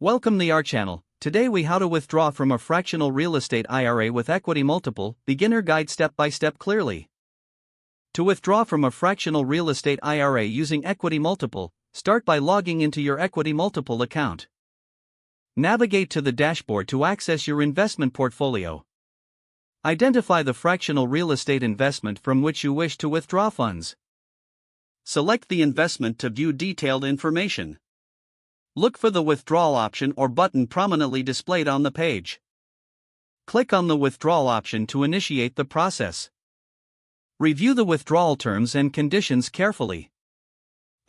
Welcome to our channel. Today we how to withdraw from a fractional real estate IRA with EquityMultiple, beginner guide step by step clearly. To withdraw from a fractional real estate IRA using EquityMultiple, start by logging into your EquityMultiple account. Navigate to the dashboard to access your investment portfolio. Identify the fractional real estate investment from which you wish to withdraw funds. Select the investment to view detailed information. Look for the withdrawal option or button prominently displayed on the page. Click on the withdrawal option to initiate the process. Review the withdrawal terms and conditions carefully.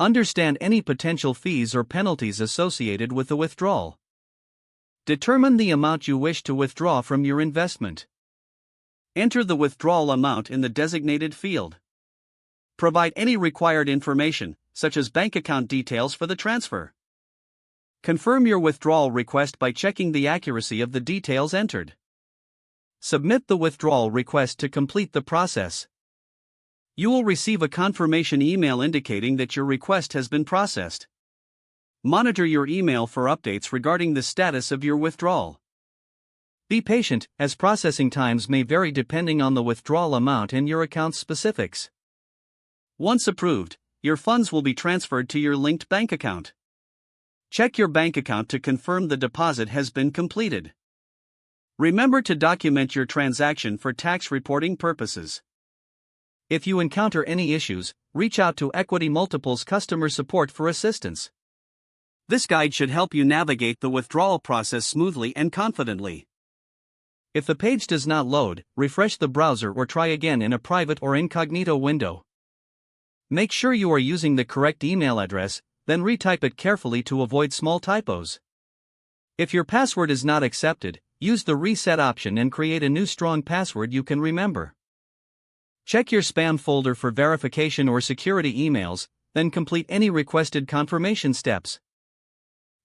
Understand any potential fees or penalties associated with the withdrawal. Determine the amount you wish to withdraw from your investment. Enter the withdrawal amount in the designated field. Provide any required information, such as bank account details for the transfer. Confirm your withdrawal request by checking the accuracy of the details entered. Submit the withdrawal request to complete the process. You will receive a confirmation email indicating that your request has been processed. Monitor your email for updates regarding the status of your withdrawal. Be patient, as processing times may vary depending on the withdrawal amount and your account specifics. Once approved, your funds will be transferred to your linked bank account. Check your bank account to confirm the deposit has been completed. Remember to document your transaction for tax reporting purposes. If you encounter any issues, reach out to EquityMultiple's customer support for assistance. This guide should help you navigate the withdrawal process smoothly and confidently. If the page does not load, refresh the browser or try again in a private or incognito window. Make sure you are using the correct email address, then retype it carefully to avoid small typos. If your password is not accepted, use the reset option and create a new strong password you can remember. Check your spam folder for verification or security emails, then complete any requested confirmation steps.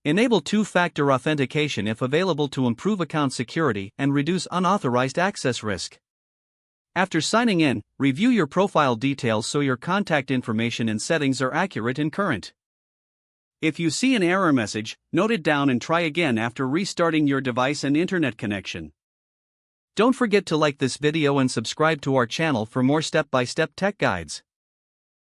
Enable two-factor authentication if available to improve account security and reduce unauthorized access risk. After signing in, review your profile details so your contact information and settings are accurate and current. If you see an error message, note it down and try again after restarting your device and internet connection. Don't forget to like this video and subscribe to our channel for more step-by-step tech guides.